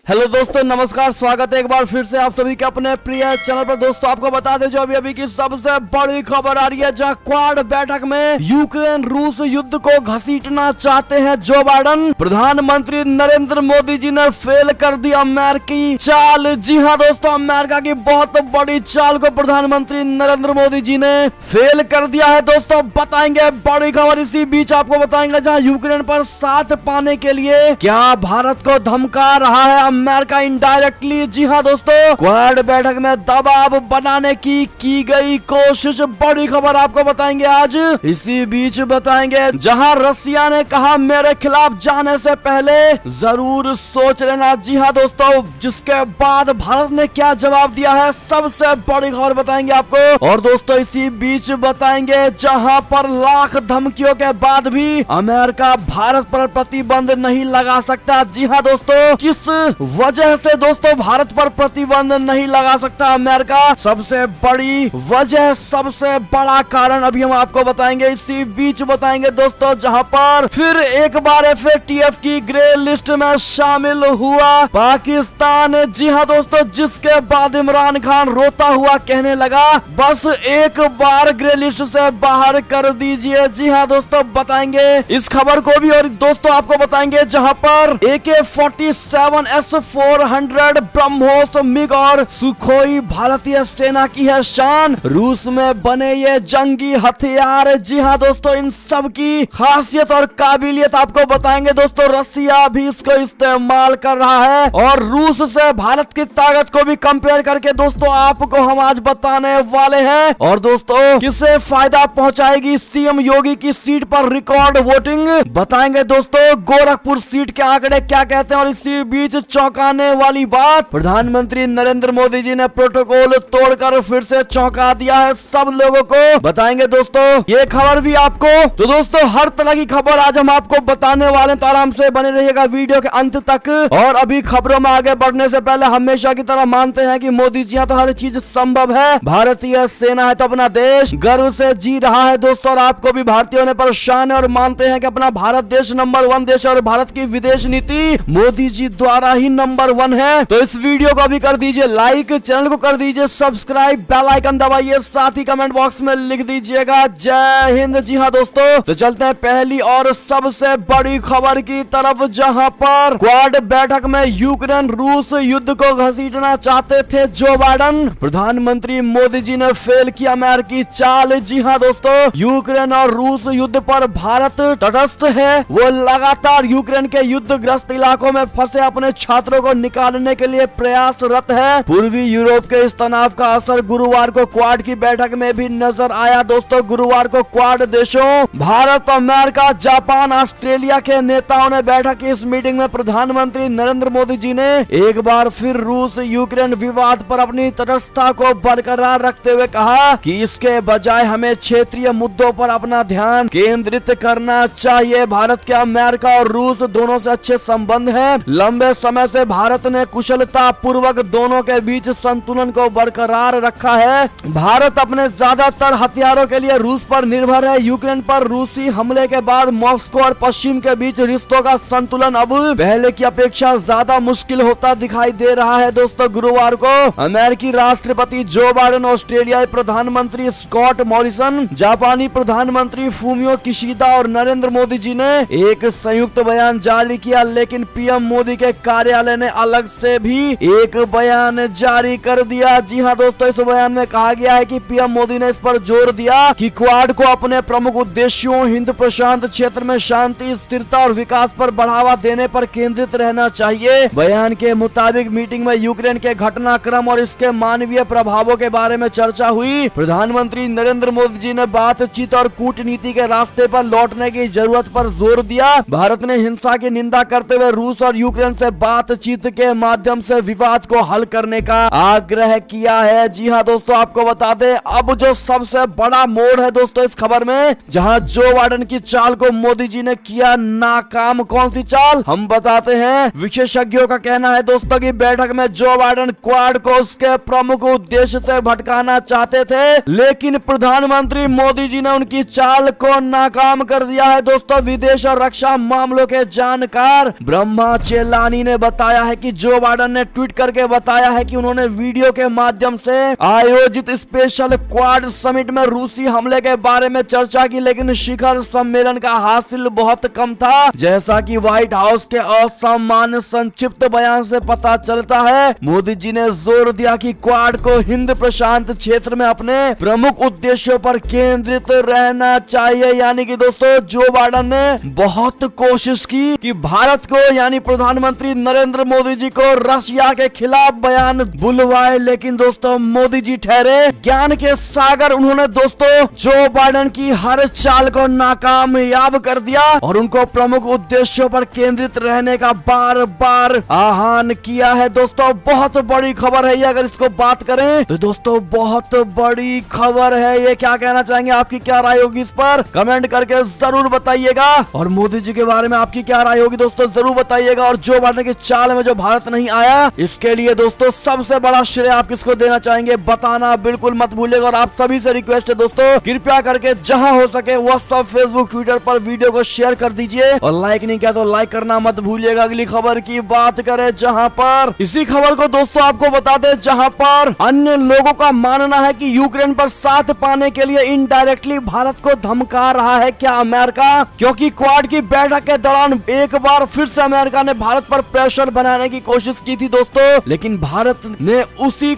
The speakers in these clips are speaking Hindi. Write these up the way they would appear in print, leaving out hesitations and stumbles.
हेलो दोस्तों, नमस्कार। स्वागत है एक बार फिर से आप सभी के अपने प्रिय चैनल पर। दोस्तों आपको बता दें जो अभी की सबसे बड़ी खबर आ रही है, जहां क्वाड बैठक में यूक्रेन रूस युद्ध को घसीटना चाहते हैं जो बाइडन। प्रधानमंत्री नरेंद्र मोदी जी ने फेल कर दी अमेरिकी चाल। जी हां दोस्तों, अमेरिका की बहुत बड़ी चाल को प्रधानमंत्री नरेंद्र मोदी जी ने फेल कर दिया है। दोस्तों बताएंगे बड़ी खबर। इसी बीच आपको बताएंगे जहाँ यूक्रेन पर साथ पाने के लिए क्या भारत को धमका रहा है अमेरिका इनडायरेक्टली। जी हाँ दोस्तों, क्वाड बैठक में दबाव बनाने की गई कोशिश। बड़ी खबर आपको बताएंगे आज। इसी बीच बताएंगे जहां रसिया ने कहा मेरे खिलाफ जाने से पहले जरूर सोच लेना। जी हाँ दोस्तों, जिसके बाद भारत ने क्या जवाब दिया है, सबसे बड़ी खबर बताएंगे आपको। और दोस्तों इसी बीच बताएंगे जहां पर लाख धमकियों के बाद भी अमेरिका भारत पर प्रतिबंध नहीं लगा सकता। जी हाँ दोस्तों, किस वजह से दोस्तों भारत पर प्रतिबंध नहीं लगा सकता अमेरिका, सबसे बड़ी वजह, सबसे बड़ा कारण अभी हम आपको बताएंगे। इसी बीच बताएंगे दोस्तों जहां पर फिर एक बार FATF की ग्रे लिस्ट में शामिल हुआ पाकिस्तान। जी हाँ दोस्तों, जिसके बाद इमरान खान रोता हुआ कहने लगा बस एक बार ग्रे लिस्ट से बाहर कर दीजिए। जी हाँ दोस्तों, बताएंगे इस खबर को भी। और दोस्तों आपको बताएंगे जहां पर AK-47 S-400 ब्रह्मोस, मिग और सुखोई भारतीय सेना की है शान। रूस में बने ये जंगी हथियार। जी हाँ दोस्तों, इन सब की खासियत और काबिलियत आपको बताएंगे दोस्तों। रसिया भी इसको इस्तेमाल कर रहा है और रूस से भारत की ताकत को भी कंपेयर करके दोस्तों आपको हम आज बताने वाले हैं। और दोस्तों किसे फायदा पहुंचाएगी सीएम योगी की सीट पर रिकॉर्ड वोटिंग, बताएंगे दोस्तों। गोरखपुर सीट के आंकड़े क्या कहते हैं। और इसी बीच चौंकाने वाली बात, प्रधानमंत्री नरेंद्र मोदी जी ने प्रोटोकॉल तोड़कर फिर से चौंका दिया है सब लोगों को, बताएंगे दोस्तों ये खबर भी आपको। तो दोस्तों हर तरह की खबर आज हम आपको बताने वाले हैं, तो आराम से बने रहिएगा वीडियो के अंत तक। और अभी खबरों में आगे बढ़ने से पहले हमेशा की तरह मानते हैं कि मोदी जी तो हर चीज संभव है। भारतीय सेना है तो अपना देश गर्व से जी रहा है दोस्तों, और आपको भी भारतीय होने पर शान है। और मानते हैं कि अपना भारत देश नंबर 1 देश और भारत की विदेश नीति मोदी जी द्वारा ही नंबर 1 है। तो इस वीडियो को भी कर दीजिए लाइक, चैनल को कर दीजिए सब्सक्राइब, बेल आइकन दबाइए, साथ ही कमेंट बॉक्स में लिख दीजिएगा जय हिंद। जी हाँ दोस्तों, तो चलते हैं पहली और सबसे बड़ी खबर की तरफ, जहां पर क्वाड बैठक में यूक्रेन रूस युद्ध को घसीटना चाहते थे जो बाइडन। प्रधानमंत्री मोदी जी ने फेल किया अमेरिकी चाल। जी हाँ दोस्तों, यूक्रेन और रूस युद्ध पर भारत तटस्थ है। वो लगातार यूक्रेन के युद्धग्रस्त इलाकों में फंसे अपने छात्रों को निकालने के लिए प्रयासरत है। पूर्वी यूरोप के इस तनाव का असर गुरुवार को क्वाड की बैठक में भी नजर आया दोस्तों। गुरुवार को क्वाड देशों भारत, अमेरिका, जापान, ऑस्ट्रेलिया के नेताओं ने बैठक की। इस मीटिंग में प्रधानमंत्री नरेंद्र मोदी जी ने एक बार फिर रूस यूक्रेन विवाद पर अपनी तटस्थता को बरकरार रखते हुए कहा कि इसके बजाय हमें क्षेत्रीय मुद्दों पर अपना ध्यान केंद्रित करना चाहिए। भारत के अमेरिका और रूस दोनों से अच्छे संबंध हैं। लंबे समय से भारत ने कुशलता पूर्वक दोनों के बीच संतुलन को बरकरार रखा है। भारत अपने ज्यादातर हथियारों के लिए रूस पर निर्भर है। यूक्रेन पर रूसी हमले के बाद मॉस्को और पश्चिम के बीच रिश्तों का संतुलन अब पहले की अपेक्षा ज्यादा मुश्किल होता दिखाई दे रहा है दोस्तों। गुरुवार को अमेरिकी राष्ट्रपति जो बाइडन, ऑस्ट्रेलियाई प्रधानमंत्री स्कॉट मॉरिसन, जापानी प्रधानमंत्री फूमियो किशिदा और नरेंद्र मोदी जी ने एक संयुक्त बयान जारी किया। लेकिन पीएम मोदी के कार्यालय ने अलग से भी एक बयान जारी कर दिया। जी हाँ दोस्तों, इस बयान में कहा गया है कि पीएम मोदी ने इस पर जोर दिया कि क्वाड को अपने प्रमुख उद्देश्यों हिंद प्रशांत क्षेत्र में शांति, स्थिरता और विकास पर बढ़ावा देने पर केंद्रित रहना चाहिए। बयान के मुताबिक मीटिंग में यूक्रेन के घटनाक्रम और इसके मानवीय प्रभावों के बारे में चर्चा हुई। प्रधानमंत्री नरेंद्र मोदी जी ने बातचीत और कूटनीति के रास्ते पर लौटने की जरूरत पर जोर दिया। भारत ने हिंसा की निंदा करते हुए रूस और यूक्रेन से बातचीत के माध्यम से विवाद को हल करने का आग्रह किया है। जी हाँ दोस्तों, आपको बता दें अब जो सबसे बड़ा मोड़ है दोस्तों इस खबर में, जहां जो बाइडन की चाल को मोदी जी ने किया नाकाम। कौन सी चाल हम बताते हैं। विशेषज्ञों का कहना है दोस्तों की बैठक में जो बाइडन क्वाड को उसके प्रमुख उद्देश्य से भटकाना चाहते थे, लेकिन प्रधानमंत्री मोदी जी ने उनकी चाल को नाकाम कर दिया है दोस्तों। विदेश और रक्षा मामलों के जानकार ब्रह्मा चेलानी ने बताया बताया है कि जो बाइडेन ने ट्वीट करके बताया है कि उन्होंने वीडियो के माध्यम से आयोजित स्पेशल क्वाड समिट में रूसी हमले के बारे में चर्चा की, लेकिन शिखर सम्मेलन का हासिल बहुत कम था। जैसा कि व्हाइट हाउस के असामान्य संक्षिप्त बयान से पता चलता है, मोदी जी ने जोर दिया कि क्वाड को हिंद प्रशांत क्षेत्र में अपने प्रमुख उद्देश्यों पर केंद्रित रहना चाहिए। यानी कि दोस्तों जो बाइडेन ने बहुत कोशिश की कि भारत को यानी प्रधानमंत्री नरेंद्र मोदी जी को रशिया के खिलाफ बयान बुलवाए, लेकिन दोस्तों मोदी जी ठहरे ज्ञान के सागर। उन्होंने दोस्तों जो बाइडेन की हर चाल को नाकामयाब कर दिया और उनको प्रमुख उद्देश्यों पर केंद्रित रहने का बार बार आह्वान किया है। दोस्तों बहुत बड़ी खबर है ये, अगर इसको बात करें तो दोस्तों बहुत बड़ी खबर है ये। क्या कहना चाहेंगे, आपकी क्या राय होगी इस पर कमेंट करके जरूर बताइएगा। और मोदी जी के बारे में आपकी क्या राय होगी दोस्तों जरूर बताइएगा। और जो बाइडेन की चाल में जो भारत नहीं आया, इसके लिए दोस्तों सबसे बड़ा श्रेय आप किसको देना चाहेंगे बताना बिल्कुल मत भूलिएगा। और आप सभी से रिक्वेस्ट है दोस्तों, कृपया करके जहां हो सके व्हाट्सएप, फेसबुक, ट्विटर पर वीडियो को शेयर कर दीजिए और लाइक नहीं किया तो लाइक करना मत भूलिएगा। अगली खबर की बात करें जहां पर इसी खबर को दोस्तों आपको बता दें, जहां पर अन्य लोगों का मानना है कि यूक्रेन पर साथ पाने के लिए इनडायरेक्टली भारत को धमका रहा है क्या अमेरिका, क्योंकि क्वाड की बैठक के दौरान एक बार फिर से अमेरिका ने भारत पर प्रेशर बनाने की कोशिश की थी दोस्तों, लेकिन भारत ने उसी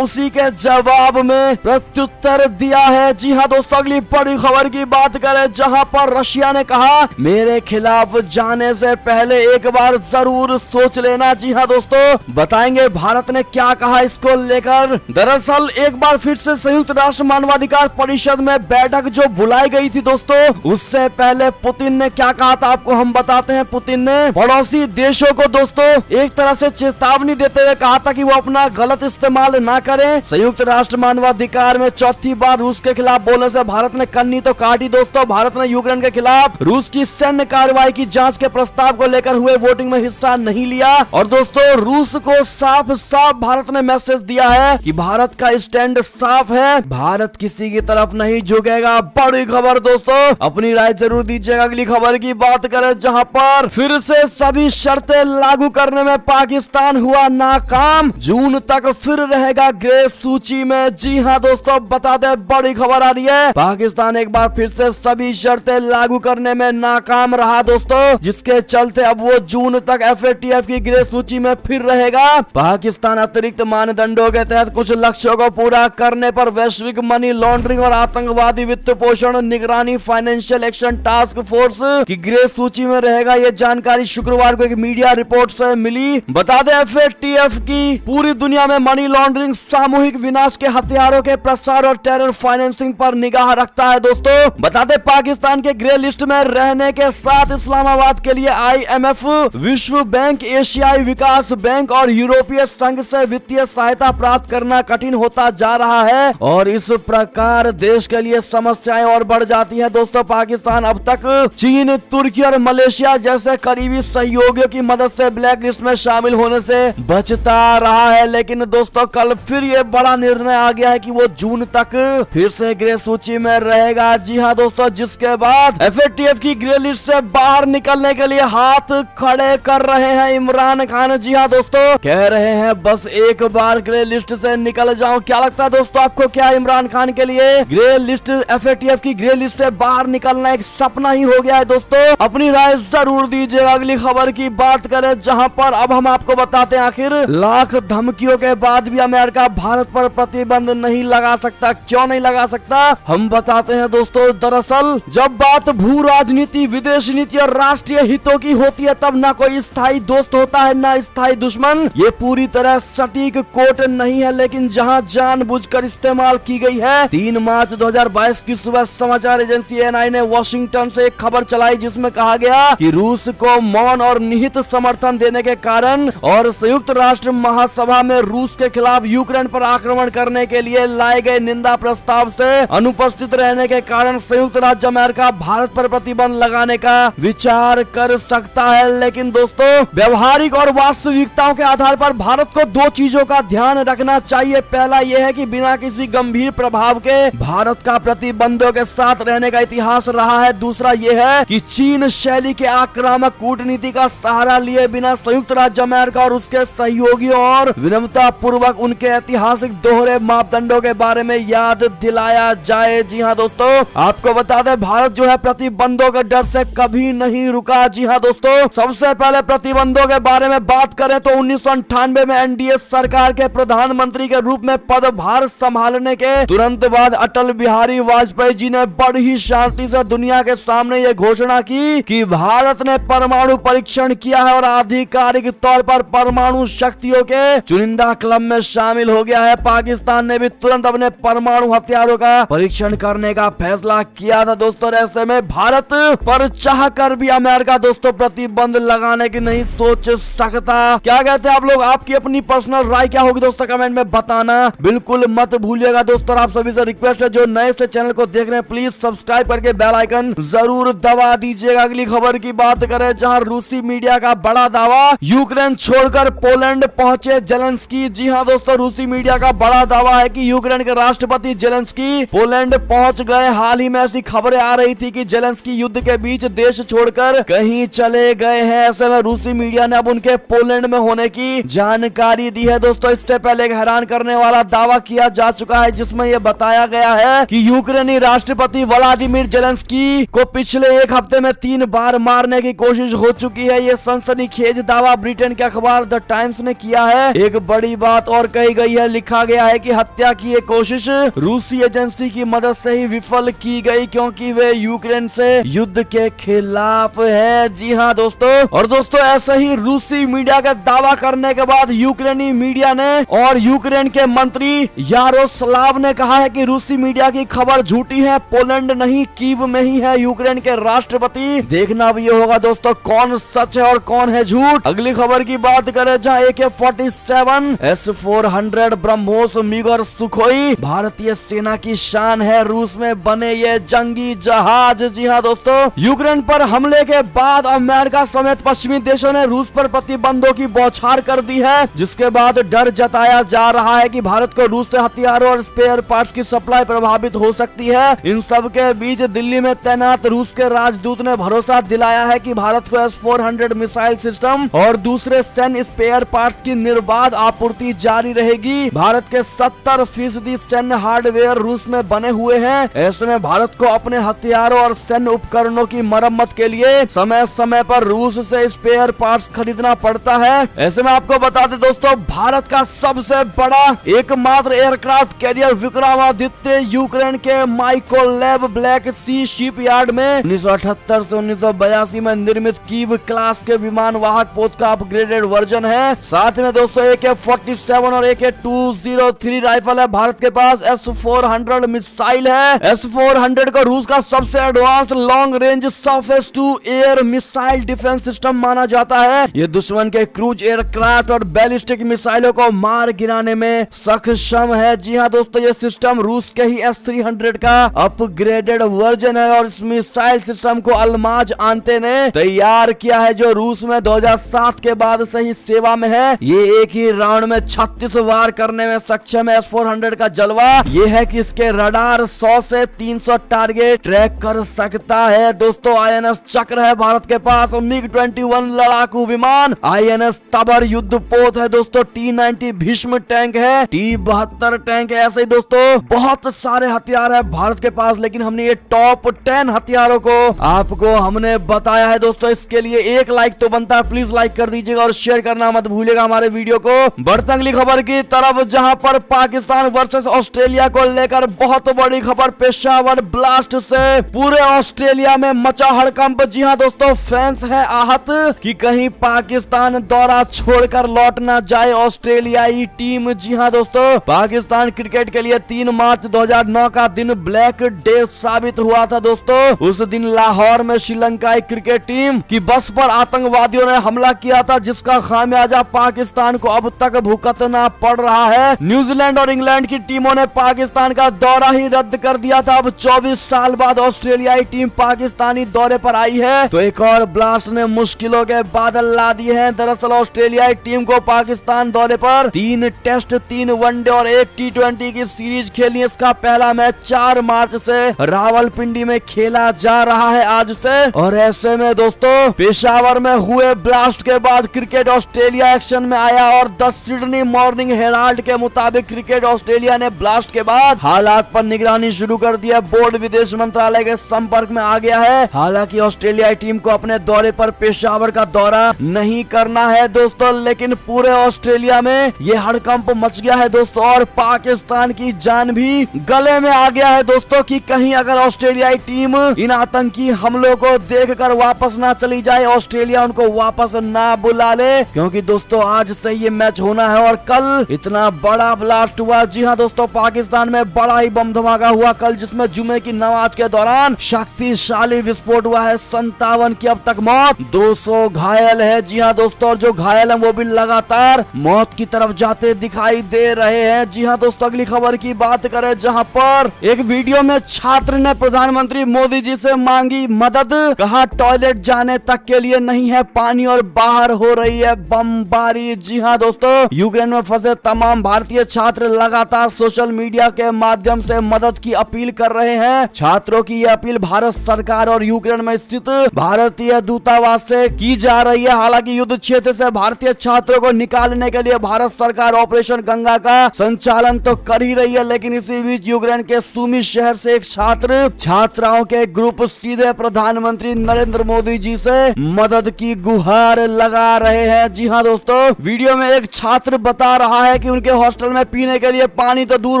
के जवाब में प्रत्युत्तर दिया है। जी हाँ दोस्तों, अगली बड़ी खबर की बात करें जहां पर रशिया ने कहा मेरे खिलाफ जाने से पहले एक बार जरूर सोच लेना। जी हाँ दोस्तों, बताएंगे भारत ने क्या कहा इसको लेकर। दरअसल एक बार फिर से संयुक्त राष्ट्र मानवाधिकार परिषद में बैठक जो बुलाई गई थी दोस्तों, उससे पहले पुतिन ने क्या कहा था आपको हम बताते हैं। पुतिन ने पड़ोसी देशों को दोस्तों एक तरह से चेतावनी देते हुए कहा था कि वो अपना गलत इस्तेमाल ना करें। संयुक्त राष्ट्र मानवाधिकार में चौथी बार रूस के खिलाफ बोलने से भारत ने कन्नी तो काटी दोस्तों। भारत ने यूक्रेन के खिलाफ रूस की सैन्य कार्रवाई की जांच के प्रस्ताव को लेकर हुए वोटिंग में हिस्सा नहीं लिया। और दोस्तों रूस को साफ साफ भारत ने मैसेज दिया है कि भारत का स्टैंड साफ है, भारत किसी की तरफ नहीं झुकेगा। बड़ी खबर दोस्तों, अपनी राय जरूर दीजिएगा। अगली खबर की बात करें जहां पर फिर से सभी शर्तें लागू करने में पाकिस्तान हुआ नाकाम, जून तक फिर रहेगा ग्रे सूची में। जी हाँ दोस्तों, बता दें बड़ी खबर आ रही है, पाकिस्तान एक बार फिर से सभी शर्तें लागू करने में नाकाम रहा दोस्तों, जिसके चलते अब वो जून तक FATF की ग्रे सूची में फिर रहेगा। पाकिस्तान अतिरिक्त मानदंडों के तहत कुछ लक्ष्यों को पूरा करने पर वैश्विक मनी लॉन्ड्रिंग और आतंकवादी वित्त पोषण निगरानी फाइनेंशियल एक्शन टास्क फोर्स की ग्रे सूची में रहेगा। ये जानकारी शुक्रवार को एक मीडिया रिपोर्ट से मिली। बता दें FATF की पूरी दुनिया में मनी लॉन्ड्रिंग, सामूहिक विनाश के हथियारों के प्रसार और टेरर फाइनेंसिंग पर निगाह रखता है दोस्तों। बता दें पाकिस्तान के ग्रे लिस्ट में रहने के साथ इस्लामाबाद के लिए IMF, विश्व बैंक, एशियाई विकास बैंक और यूरोपीय संघ से वित्तीय सहायता प्राप्त करना कठिन होता जा रहा है और इस प्रकार देश के लिए समस्याएं और बढ़ जाती हैं दोस्तों। पाकिस्तान अब तक चीन, तुर्की और मलेशिया जैसे करीबी सहयोगियों की मदद से ब्लैक लिस्ट में शामिल होने से बचता रहा है, लेकिन दोस्तों कल फिर ये बड़ा निर्णय आ गया है कि वो जून तक फिर से ग्रे सूची में रहेगा। जी हाँ दोस्तों, जिसके बाद FATF की ग्रे लिस्ट से बाहर निकलने के लिए हाथ खड़े कर रहे हैं इमरान खान। जी हाँ दोस्तों, कह रहे हैं बस एक बार ग्रे लिस्ट से निकल जाऊं। क्या लगता है दोस्तों आपको, क्या इमरान खान के लिए ग्रे लिस्ट, FATF की ग्रे लिस्ट से बाहर निकलना एक सपना ही हो गया है दोस्तों? अपनी राय जरूर दीजिएगा। अगली खबर की बात करें जहां पर अब हम आपको बताते हैं आखिर लाख धमकियों के बाद भी अमेरिका भारत पर प्रतिबंध नहीं लगा सकता। क्यों नहीं लगा सकता हम बताते हैं दोस्तों। दरअसल जब बात भू राजनीति, विदेश नीति और राष्ट्रीय हितों की होती है तब ना कोई स्थायी दोस्त होता है ना स्थायी दुश्मन। ये पूरी तरह सटीक कोट नहीं है, लेकिन जहां जानबूझकर इस्तेमाल की गई है। 3 मार्च 2022 की सुबह समाचार एजेंसी ANI ने वॉशिंगटन से एक खबर चलाई जिसमें कहा गया कि रूस को मौन और निहित समर्थन देने के कारण और संयुक्त राष्ट्र महासभा में रूस के खिलाफ यूक्रेन पर आक्रमण करने के लिए लाए गए निंदा प्रस्ताव से अनुपस्थित रहने के कारण संयुक्त राज्य अमेरिका भारत पर प्रतिबंध लगाने का विचार कर सकता है। लेकिन दोस्तों व्यवहारिक और वास्तविकताओं के आधार पर भारत को 2 चीजों का ध्यान रखना चाहिए। पहला यह है कि बिना किसी गंभीर प्रभाव के भारत का प्रतिबंधों के साथ रहने का इतिहास रहा है। दूसरा यह है कि चीन शैली के आक्रामक कूटनीति का सहारा लिए बिना संयुक्त संयुक्त राज्य अमेरिका और उसके सहयोगियों और विनम्रता पूर्वक उनके ऐतिहासिक दोहरे मापदंडों के बारे में याद दिलाया जाए। जी हाँ दोस्तों, आपको बता दें भारत जो है प्रतिबंधों के डर से कभी नहीं रुका। जी हाँ दोस्तों, सबसे पहले प्रतिबंधों के बारे में बात करें तो 1998 में एनडीए सरकार के प्रधानमंत्री के रूप में पदभार संभालने के तुरंत बाद अटल बिहारी वाजपेयी जी ने बड़ी ही शांति से दुनिया के सामने ये घोषणा की कि भारत ने परमाणु परीक्षण किया है और आधिकारिक तौर पर परमाणु शक्तियों के चुनिंदा क्लब में शामिल हो गया है। पाकिस्तान ने भी तुरंत अपने परमाणु हथियारों का परीक्षण करने का फैसला किया था दोस्तों। ऐसे में भारत पर चाह कर भी अमेरिका दोस्तों प्रतिबंध लगाने की नहीं सोच सकता। क्या कहते हैं आप लोग? आपकी अपनी पर्सनल राय क्या होगी दोस्तों, कमेंट में बताना बिल्कुल मत भूलिएगा दोस्तों। आप सभी से रिक्वेस्ट है जो नए से चैनल को देख रहे हैं प्लीज सब्सक्राइब करके बेल आइकन जरूर दबा दीजिएगा। अगली खबर की बात करें जहां रूसी मीडिया का बड़ा दावा, यूक्रेन छोड़कर पोलैंड पहुंचे जेलेंस्की। जी हां दोस्तों, रूसी मीडिया का बड़ा दावा है कि यूक्रेन के राष्ट्रपति जेलेंस्की पोलैंड पहुंच गए। हाल ही में ऐसी खबरें आ रही थी कि जेलेंस्की युद्ध के बीच देश छोड़कर कहीं चले गए हैं। ऐसे में रूसी मीडिया ने अब उनके पोलैंड में होने की जानकारी दी है दोस्तों। इससे पहले एक हैरान करने वाला दावा किया जा चुका है जिसमें यह बताया गया है कि यूक्रेनी राष्ट्रपति व्लादिमीर जेलेंस्की को पिछले एक हफ्ते में 3 बार मारने की कोशिश हो चुकी है। ये सनसनीखेज दावा ब्रिटेन के अखबार द टाइम्स ने किया है। एक बड़ी बात और कही गई है, लिखा गया है कि हत्या की एक कोशिश रूसी एजेंसी की मदद से ही विफल की गई क्योंकि वे यूक्रेन से युद्ध के खिलाफ है। जी हाँ दोस्तों, और दोस्तों ऐसे ही रूसी मीडिया का दावा करने के बाद यूक्रेनी मीडिया ने और यूक्रेन के मंत्री यारोस्लाव ने कहा है कि रूसी मीडिया की खबर झूठी है, पोलैंड नहीं कीव में ही है यूक्रेन के राष्ट्रपति। देखना भी ये होगा दोस्तों कौन सच है और कौन है झूठ। अगली खबर की बात करें जहां AK-47 S-400 ब्रह्मोस मिग और सुखोई भारतीय सेना की शान है। रूस में बने ये जंगी जहाज। जी हाँ दोस्तों, यूक्रेन पर हमले के बाद अमेरिका समेत पश्चिमी देशों ने रूस पर प्रतिबंधों की बौछार कर दी है, जिसके बाद डर जताया जा रहा है कि भारत को रूस से हथियारों और स्पेयर पार्ट्स की सप्लाई प्रभावित हो सकती है। इन सब के बीच दिल्ली में तैनात रूस के राजदूत ने भरोसा दिलाया है कि भारत को S-400 मिसाइल सिस्टम और दूसरे सैन्य स्पेयर पार्ट्स की निर्बाध आपूर्ति जारी रहेगी। भारत के 70% सैन्य हार्डवेयर रूस में बने हुए हैं। ऐसे में भारत को अपने हथियारों और सैन्य उपकरणों की मरम्मत के लिए समय समय पर रूस से स्पेयर पार्ट्स खरीदना पड़ता है। ऐसे में आपको बता दें दोस्तों, भारत का सबसे बड़ा एकमात्र एयरक्राफ्ट कैरियर विक्रमादित्य यूक्रेन के माइकोलेव ब्लैक सी शिपयार्ड में 1978 से 1982 में निर्मित कीव क्लास के विमान वाहक पोत का अपग्रेडेड वर्जन है। साथ में दोस्तों AK-47 और AK-203 राइफल है। भारत के पास S-400 मिसाइल है। S-400 को रूस का सबसे advance long range surface to air missile defence system माना जाता है। ये दुश्मन के क्रूज एयरक्राफ्ट और बैलिस्टिक मिसाइलों को मार गिराने में सक्षम है। जी हाँ दोस्तों, ये सिस्टम रूस के ही S-300 का अपग्रेडेड वर्जन है और इस मिसाइल सिस्टम को अल्माज आंते ने तैयार किया है जो रूस में 2007 के बाद से ही सेवा में है। ये एक ही राउंड में 36 वार करने में सक्षम है। S-400 का जलवा ये है कि इसके रडार 100 से 300 टारगेट ट्रैक कर सकता है। दोस्तों INS चक्र है भारत के पास, MiG-21 लड़ाकू विमान, INS तबर युद्धपोत है दोस्तों, T-90 भीष्म टैंक है, T-72 टैंक है। ऐसे ही दोस्तों बहुत सारे हथियार है भारत के पास, लेकिन हमने ये टॉप 10 हथियारों को आपको हमने बताया है दोस्तों। इसके लिए एक लाइक तो बनता है, प्लीज लाइक कर दीजिएगा और शेयर करना मत भूलिएगा हमारे वीडियो को। बढ़ते अगली खबर की तरफ जहां पर पाकिस्तान वर्सेस ऑस्ट्रेलिया को लेकर बहुत बड़ी खबर पेशावर ब्लास्ट से पूरे ऑस्ट्रेलिया में मचा हड़कंप। जी हां दोस्तों, फैंस है आहत कि कहीं पाकिस्तान दौरा छोड़कर लौट ना जाए ऑस्ट्रेलियाई टीम। जी हां दोस्तों, पाकिस्तान क्रिकेट के लिए 3 मार्च 2009 का दिन ब्लैक डे साबित हुआ था दोस्तों। उस दिन लाहौर में श्रीलंकाई क्रिकेट टीम की बस पर आतंकवादियों ने हमला किया था, जिसका खामियाजा पाकिस्तान को अब तक भुगतना पड़ रहा है। न्यूजीलैंड और इंग्लैंड की टीमों ने पाकिस्तान का दौरा ही रद्द कर दिया था। अब 24 साल बाद ऑस्ट्रेलियाई टीम पाकिस्तानी दौरे पर आई है तो एक और ब्लास्ट ने मुश्किलों के बादल ला दिए हैं। दरअसल ऑस्ट्रेलियाई टीम को पाकिस्तान दौरे पर 3 टेस्ट, 3 वनडे और 1 T20 की सीरीज खेलनी। इसका पहला मैच 4 मार्च से रावलपिंडी में खेला जा रहा है आज से। और ऐसे में दोस्तों पेशावर में हुए ब्लास्ट ब्लास्ट के बाद क्रिकेट ऑस्ट्रेलिया एक्शन में आया और द सिडनी मॉर्निंग हेराल्ड के मुताबिक क्रिकेट ऑस्ट्रेलिया ने ब्लास्ट के बाद हालात पर निगरानी शुरू कर दी है। बोर्ड विदेश मंत्रालय के संपर्क में आ गया है। हालांकि ऑस्ट्रेलियाई टीम को अपने दौरे पर पेशावर का दौरा नहीं करना है दोस्तों, लेकिन पूरे ऑस्ट्रेलिया में ये हड़कंप मच गया है दोस्तों और पाकिस्तान की जान भी गले में आ गया है दोस्तों कि कहीं अगर ऑस्ट्रेलियाई टीम इन आतंकी हमलों को देखकर वापस ना चली जाए, ऑस्ट्रेलिया उनको वापस ना बुला ले, क्योंकि दोस्तों आज से ये मैच होना है और कल इतना बड़ा ब्लास्ट हुआ। जी हाँ दोस्तों, पाकिस्तान में बड़ा ही बम धमाका हुआ कल, जिसमें जुमे की नमाज के दौरान शक्तिशाली विस्फोट हुआ है। 57 की अब तक मौत, 200 घायल है। जी हाँ दोस्तों, और जो घायल है वो भी लगातार मौत की तरफ जाते दिखाई दे रहे हैं। जी हाँ दोस्तों, अगली खबर की बात करें जहां पर एक वीडियो में छात्र ने प्रधानमंत्री मोदी जी से मांगी मदद, कहा टॉयलेट जाने तक के लिए नहीं है पानी और बाहर हो रही है बमबारी। जी हाँ दोस्तों, यूक्रेन में फंसे तमाम भारतीय छात्र लगातार सोशल मीडिया के माध्यम से मदद की अपील कर रहे हैं। छात्रों की यह अपील भारत सरकार और यूक्रेन में स्थित भारतीय दूतावास से की जा रही है। हालांकि युद्ध क्षेत्र से भारतीय छात्रों को निकालने के लिए भारत सरकार ऑपरेशन गंगा का संचालन तो कर ही रही है, लेकिन इसी बीच यूक्रेन के सुमी शहर से एक छात्राओं के ग्रुप सीधे प्रधानमंत्री नरेंद्र मोदी जी से मदद की गुहार लगा रहे हैं। जी हाँ दोस्तों, वीडियो में एक छात्र बता रहा है कि उनके हॉस्टल में पीने के लिए पानी तो दूर,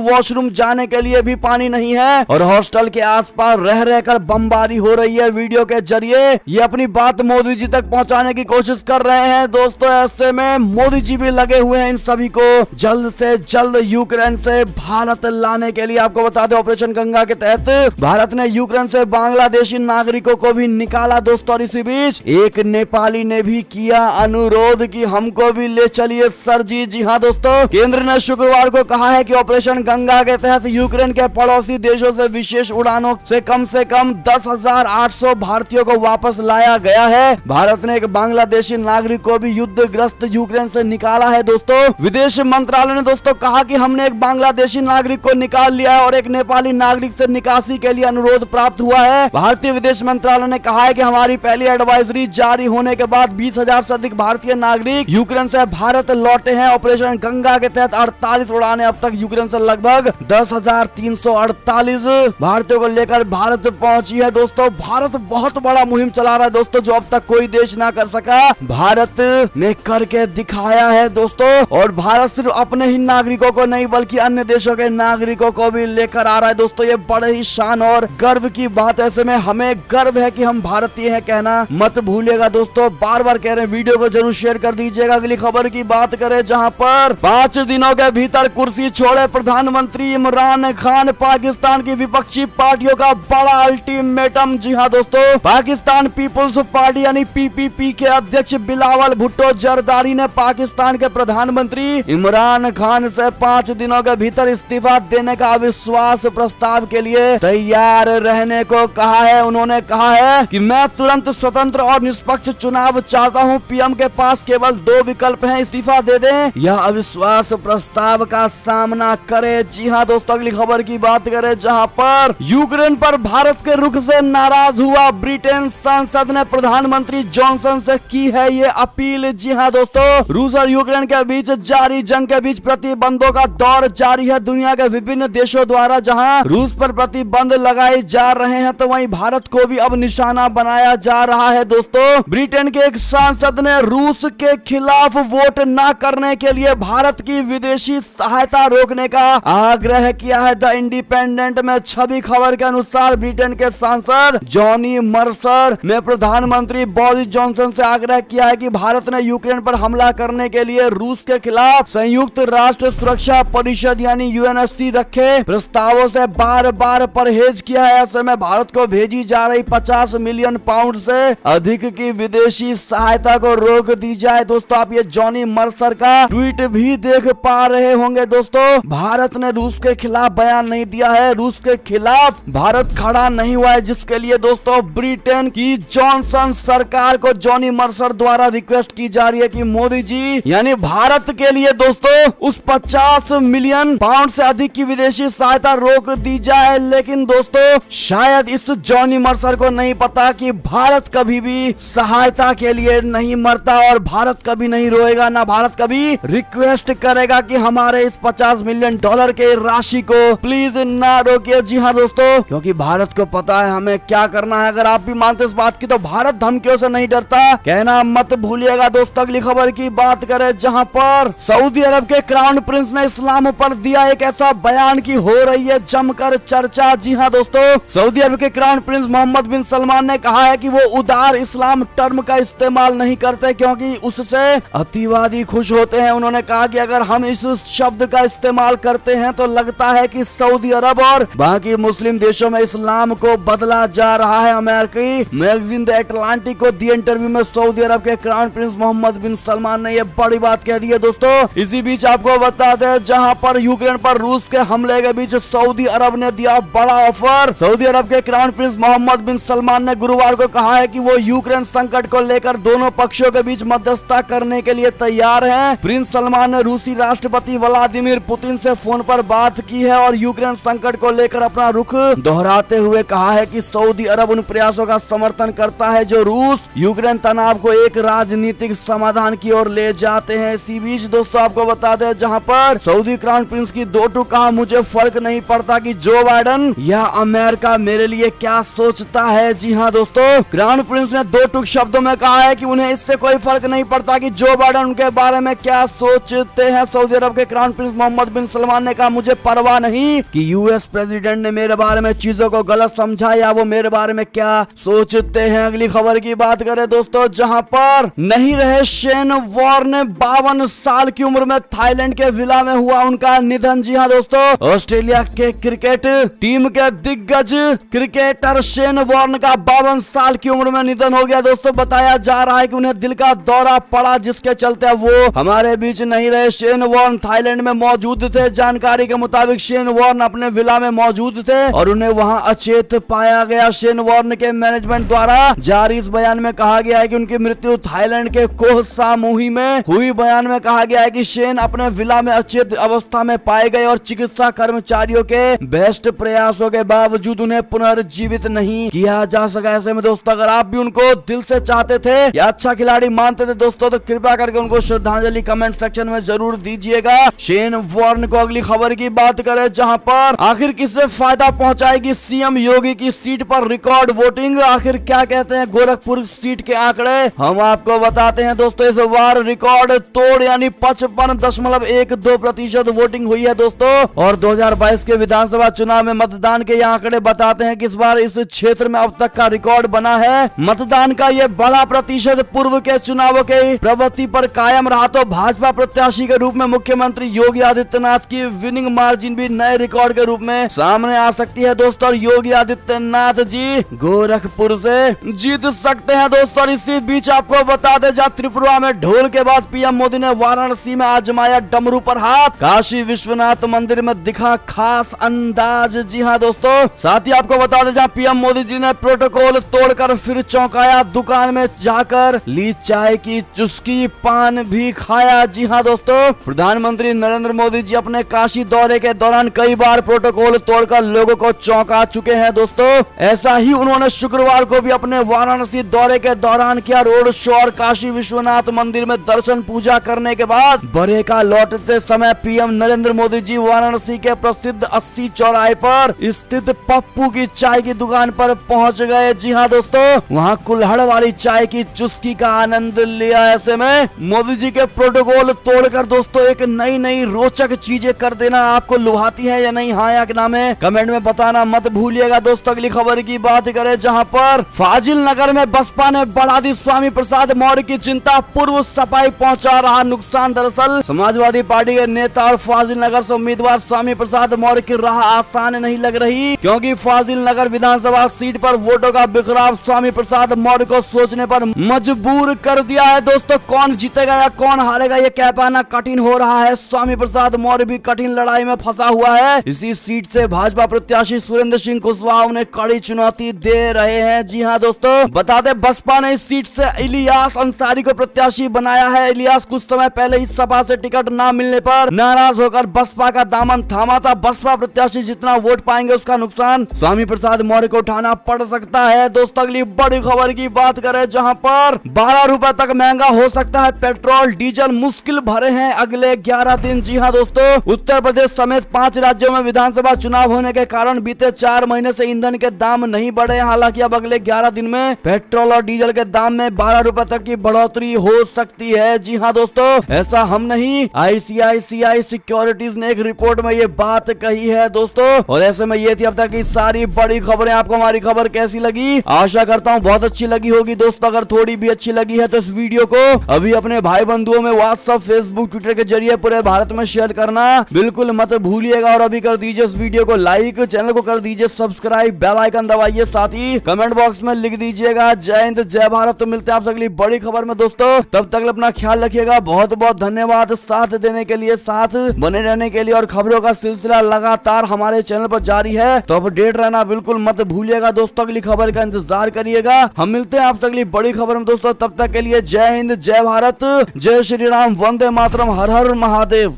वॉशरूम जाने के लिए भी पानी नहीं है और हॉस्टल के आसपास रह रहकर बमबारी हो रही है। वीडियो के जरिए ये अपनी बात मोदी जी तक पहुंचाने की कोशिश कर रहे हैं दोस्तों। ऐसे में मोदी जी भी लगे हुए हैं इन सभी को जल्द से जल्द यूक्रेन से भारत लाने के लिए। आपको बता दें, ऑपरेशन गंगा के तहत भारत ने यूक्रेन से बांग्लादेशी नागरिकों को भी निकाला दोस्तों। और इसी बीच एक नेपाली ने भी किया अनुरोध कि हमको भी ले चलिए सर जी। जी हाँ दोस्तों, केंद्र ने शुक्रवार को कहा है कि ऑपरेशन गंगा के तहत यूक्रेन के पड़ोसी देशों से विशेष उड़ानों से कम 10,800 भारतीयों को वापस लाया गया है। भारत ने एक बांग्लादेशी नागरिक को भी युद्धग्रस्त यूक्रेन से निकाला है दोस्तों। विदेश मंत्रालय ने दोस्तों कहा कि हमने एक बांग्लादेशी नागरिक को निकाल लिया है और एक नेपाली नागरिक से निकासी के लिए अनुरोध प्राप्त हुआ है। भारतीय विदेश मंत्रालय ने कहा है कि हमारी पहली एडवाइजरी जारी होने के बाद 20,000 से अधिक भारतीय नागरिक यूक्रेन से भारत लौटे हैं। ऑपरेशन गंगा के तहत 48 उड़ानें अब तक यूक्रेन से लगभग 10,348 भारतीयों को लेकर भारत पहुंची है दोस्तों। भारत बहुत बड़ा मुहिम चला रहा है दोस्तों, जो अब तक कोई देश ना कर सका, भारत ने करके दिखाया है दोस्तों। और भारत सिर्फ अपने ही नागरिकों को नहीं बल्कि अन्य देशों के नागरिकों को भी लेकर आ रहा है दोस्तों। ये बड़े ही शान और गर्व की बात है। ऐसे में हमें गर्व है कि हम भारतीय हैं, कहना मत भूलिएगा दोस्तों। बार बार कह रहे हैं, वीडियो को जरूर शेयर कर दीजिएगा। अगली खबर की बात करें जहां पर 5 दिनों के भीतर कुर्सी छोड़े प्रधानमंत्री इमरान खान, पाकिस्तान की विपक्षी पार्टियों का बड़ा अल्टीमेटम। जी हाँ दोस्तों, पाकिस्तान पीपुल्स पार्टी यानी पीपीपी के अध्यक्ष बिलावल भुट्टो जरदारी ने पाकिस्तान के प्रधानमंत्री इमरान खान से 5 दिनों के भीतर इस्तीफा देने का अविश्वास प्रस्ताव के लिए तैयार रहने को कहा है। उन्होंने कहा है कि मैं तुरंत स्वतंत्र और निष्पक्ष चुनाव चाहता हूं। पीएम के पास केवल 2 विकल्प हैं, इस्तीफा दे दें या अविश्वास प्रस्ताव का सामना करे। जी हाँ दोस्तों, अगली खबर की बात करें जहां पर यूक्रेन पर भारत के रुख से नाराज हुआ ब्रिटेन संसद ने प्रधानमंत्री जॉनसन से की है ये अपील। जी हाँ दोस्तों, रूस और यूक्रेन के बीच जारी जंग के बीच प्रतिबंधों का दौर जारी है। दुनिया के विभिन्न देशों द्वारा जहां रूस पर प्रतिबंध लगाए जा रहे हैं, तो वहीं भारत को भी अब निशाना बनाया जा रहा है दोस्तों। ब्रिटेन के एक सांसद ने रूस के खिलाफ वोट न करने के लिए भारत की विदेशी सहायता रोकने का आग्रह किया है। द इंडिपेंडेंट में छवि खबर के अनुसार ब्रिटेन के सांसद जॉनी मर्सर ने प्रधानमंत्री बोरिस जॉनसन से आग्रह किया है कि भारत ने यूक्रेन पर हमला करने के लिए रूस के खिलाफ संयुक्त राष्ट्र सुरक्षा परिषद यानी यूएनएससी रखे प्रस्तावों से बार बार परहेज किया है। ऐसे में भारत को भेजी जा रही 50 मिलियन पाउंड से अधिक की विदेशी सहायता को रोक दी जाए। दोस्तों, आप ये जॉनी मर्सर का ट्वीट भी देख पा रहे होंगे दोस्तों। भारत ने रूस के खिलाफ बयान नहीं दिया है, रूस के खिलाफ भारत खड़ा नहीं हुआ है, जिसके लिए दोस्तों ब्रिटेन की जॉनसन सरकार को जॉनी मर्सर द्वारा रिक्वेस्ट की जा रही है कि मोदी जी यानी भारत के लिए दोस्तों उस 50 मिलियन पाउंड से अधिक की विदेशी सहायता रोक दी जाए। लेकिन दोस्तों, शायद इस जॉनी मर्सर को नहीं पता कि भारत कभी भी सहायता के लिए नहीं मरता और भारत कभी नहीं रोएगा, ना भारत कभी रिक्वेस्ट करेगा कि हमारे इस $50 मिलियन के राशि को प्लीज ना रोकिए। जी हाँ दोस्तों, क्योंकि भारत को पता है हमें क्या करना है। अगर आप भी मानते इस बात की तो भारत धमकियों से नहीं डरता, कहना मत भूलिएगा। दोस्तों अगली खबर की बात करें जहां पर सऊदी अरब के क्राउन प्रिंस ने इस्लाम पर दिया एक ऐसा बयान की हो रही है जमकर चर्चा। जी हाँ दोस्तों, सऊदी अरब के क्राउन प्रिंस मोहम्मद बिन सलमान ने कहा है कि वो उदार इस्लाम टर्म का इस्तेमाल नहीं करते क्योंकि उससे अतिवादी खुश होते हैं। उन्होंने कहा कि अगर हम इस शब्द का इस्तेमाल करते हैं तो लगता है कि सऊदी अरब और बाकी मुस्लिम देशों में इस्लाम को बदला जा रहा है। अमेरिकी मैगजीन द एटलांटिक को दिए इंटरव्यू में सऊदी अरब के क्राउन प्रिंस मोहम्मद बिन सलमान ने यह बड़ी बात कह दी है। दोस्तों इसी बीच आपको बता दें जहां पर यूक्रेन पर रूस के हमले के बीच सऊदी अरब ने दिया बड़ा ऑफर। सऊदी अरब के क्राउन प्रिंस मोहम्मद बिन सलमान ने गुरुवार को कहा है कि वो यूक्रेन संकट को लेकर दोनों पक्षों के बीच मध्यस्थता करने के लिए तैयार हैं। प्रिंस सलमान ने रूसी राष्ट्रपति व्लादिमीर पुतिन से फोन पर बात की है और यूक्रेन संकट को लेकर अपना रुख दोहराते हुए कहा है कि सऊदी अरब उन प्रयासों का समर्थन करता है जो रूस यूक्रेन तनाव को एक राजनीतिक समाधान की ओर ले जाते हैं। इसी बीच दोस्तों आपको बता दें जहां पर सऊदी क्राउन प्रिंस की दो टूक कहा, मुझे फर्क नहीं पड़ता कि जो बाइडन या अमेरिका मेरे लिए क्या सोचता है। जी हाँ दोस्तों, क्राउन प्रिंस ने दो टूक शब्दों में कहा है कि उन्हें इससे कोई फर्क नहीं पड़ता कि जो बाइडन उनके बारे में क्या सोचते हैं। सऊदी अरब के क्राउन प्रिंस मोहम्मद बिन सलमान ने कहा, मुझे परवाह नहीं कि यूएस प्रेसिडेंट ने मेरे बारे में चीजों को गलत समझा या वो मेरे बारे में क्या सोचते हैं। अगली खबर की बात करें दोस्तों जहां पर नहीं रहे शेन वॉर्न, 52 साल की उम्र में थाईलैंड के विला में हुआ उनका निधन। जी हाँ दोस्तों, ऑस्ट्रेलिया के क्रिकेट टीम के दिग्गज क्रिकेटर शेन वॉर्न का 52 साल की उम्र में निधन हो गया। दोस्तों बताया जा रहा है कि उन्हें दिल का दौरा पड़ा जिसके चलते वो हमारे बीच नहीं रहे। शेन वॉर्न थाईलैंड में मौजूद थे। जानकारी के मुताबिक शेन वॉर्न अपने विला में मौजूद थे और उन्हें वहां अचेत पाया गया। शेन वॉर्न के मैनेजमेंट द्वारा जारी इस बयान में कहा गया है कि उनकी मृत्यु थाईलैंड के कोह सामूही में हुई। बयान में कहा गया है कि शेन अपने विला में अचेत अवस्था में पाए गए और चिकित्सा कर्मचारियों के बेस्ट प्रयासों के बावजूद उन्हें पुनर्जीवित नहीं किया जा सका। ऐसे में दोस्तों अगर आप भी उनको दिल से चाहते थे या अच्छा खिलाड़ी मानते थे दोस्तों तो कृपया करके उनको श्रद्धांजलि कमेंट सेक्शन में जरूर दीजिएगा। शेन वॉर्न को अगली खबर की बात करें जहां पर आखिर किससे फायदा पहुंचाएगी सीएम योगी की सीट पर रिकॉर्ड वोटिंग। आखिर क्या कहते हैं गोरखपुर सीट के आंकड़े, हम आपको बताते हैं दोस्तों। इस बार रिकॉर्ड तोड़ यानी 55.12% वोटिंग हुई है दोस्तों। और 2022 के विधानसभा चुनाव में मतदान के ये आंकड़े बताते हैं कि इस बार इस क्षेत्र में अब तक का रिकॉर्ड बना है। मतदान का ये बड़ा प्रतिशत पूर्व के चुनावों के प्रवृत्ति पर कायम रहा तो भाजपा प्रत्याशी के रूप में मुख्यमंत्री योगी आदित्यनाथ की विनिंग मार्जिन भी नए रिकॉर्ड के रूप में सामने आ सकती है दोस्तों। योगी आदित्यनाथ जी गोरखपुर से जीत सकते हैं दोस्तों। और इसी बीच आपको बता दें जहाँ त्रिपुरा में ढोल के बाद पीएम मोदी ने वाराणसी में आजमाया डमरू पर हाथ, काशी विश्वनाथ मंदिर में दिखा खास अंदाज। जी हाँ दोस्तों, साथ ही आपको बता दें जहाँ पीएम मोदी जी ने प्रोटोकॉल तोड़कर फिर चौंकाया, दुकान में जाकर ली चाय की चुस्की, पान भी खाया। जी हाँ दोस्तों, प्रधानमंत्री नरेंद्र मोदी जी अपने काशी दौरे के दौरान कई बार प्रोटोकॉल तोड़कर लोगों को चौंका चुके हैं दोस्तों। ऐसा ही उन्होंने शुक्रवार को भी अपने वाराणसी दौरे के दौरान किया। रोड शो और काशी विश्वनाथ मंदिर में दर्शन पूजा करने के बाद बरेका लौटते समय पीएम नरेंद्र मोदी जी वाराणसी के प्रसिद्ध 80 चौराहे पर स्थित पप्पू की चाय की दुकान पर पहुंच गए। जी हाँ दोस्तों, वहां कुल्हड़ वाली चाय की चुस्की का आनंद लिया। ऐसे में मोदी जी के प्रोटोकॉल तोड़कर दोस्तों एक नई रोचक चीजें कर देना आपको लुभाती है या नहीं, हाँ या क्या नाम है, कमेंट में बताना मत भूलिएगा दोस्तों। अगली खबर की बात करें जहां पर फाजिल नगर में बसपा ने बढ़ा दी स्वामी प्रसाद मौर्य की चिंता, पूर्व सफाई पहुंचा रहा नुकसान। दरअसल समाजवादी पार्टी के नेता और फाजिल नगर से उम्मीदवार स्वामी प्रसाद मौर्य की राह आसान नहीं लग रही क्योंकि फाजिल नगर विधानसभा सीट पर वोटों का बिखराव स्वामी प्रसाद मौर्य को सोचने पर मजबूर कर दिया है दोस्तों। कौन जीतेगा या कौन हारेगा ये कह पाना कठिन हो रहा है। स्वामी प्रसाद मौर्य भी कठिन लड़ाई में फंसा हुआ है। इसी सीट से भाजपा प्रत्याशी सुरेंद्र सिंह कुशवाहा उन्हें कड़ी चुनौती दे रहे हैं। जी हाँ दोस्तों, बता दें बसपा ने इस सीट से इलियास अंसारी को प्रत्याशी बनाया है। इलियास कुछ समय पहले इस सभा से टिकट न मिलने पर नाराज होकर बसपा का दामन थामा था। बसपा प्रत्याशी जितना वोट पाएंगे उसका नुकसान स्वामी प्रसाद मौर्य को उठाना पड़ सकता है दोस्तों। अगली बड़ी खबर की बात करें जहां पर और 12 रुपए तक महंगा हो सकता है पेट्रोल डीजल। मुश्किल भरे हैं अगले 11 दिन। जी हाँ दोस्तों, उत्तर प्रदेश समेत 5 राज्यों में विधानसभा चुनाव होने के कारण बीते 4 महीने से ईंधन के दाम नहीं बढ़े। हालांकि अब अगले 11 दिन में पेट्रोल और डीजल के दाम में 12 रुपए तक की बढ़ोतरी हो सकती है। जी हाँ दोस्तों, ऐसा हम नहीं, ICICI सिक्योरिटीज ने एक रिपोर्ट में ये बात कही है दोस्तों। और ऐसे में ये थी अब तक की सारी बड़ी खबरें। आपको हमारी खबर कैसी लगी? आशा करता हूँ बहुत अच्छी लगी होगी दोस्तों। अगर थोड़ी भी अच्छी लगी है तो इस वीडियो को अभी अपने भाई बंधुओं में व्हाट्सएप, फेसबुक, ट्विटर के जरिए पूरे भारत में शेयर करना बिल्कुल मत भूलिएगा। और अभी कर दीजिए इस वीडियो को लाइक, चैनल को कर दीजिए सब्सक्राइब, बेल आइकन दबाइए, साथ ही कमेंट बॉक्स में लिख दीजिएगा जय हिंद जय भारत। तो मिलते हैं आपसे अगली बड़ी खबर में दोस्तों। तब तक अपना ख्याल रखिएगा। बहुत बहुत धन्यवाद साथ देने के लिए, साथ बने रहने के लिए। और खबरों का सिलसिला लगातार हमारे चैनल पर जारी है, तो अपडेट रहना बिल्कुल मत भूलिएगा दोस्तों। अगली खबर का इंतजार करिएगा। हम मिलते हैं आपसे अगली बड़ी खबर में दोस्तों। तब तक के लिए जय हिंद जय भारत, जय श्री राम, वंदे मातरम, हर हर महादेव।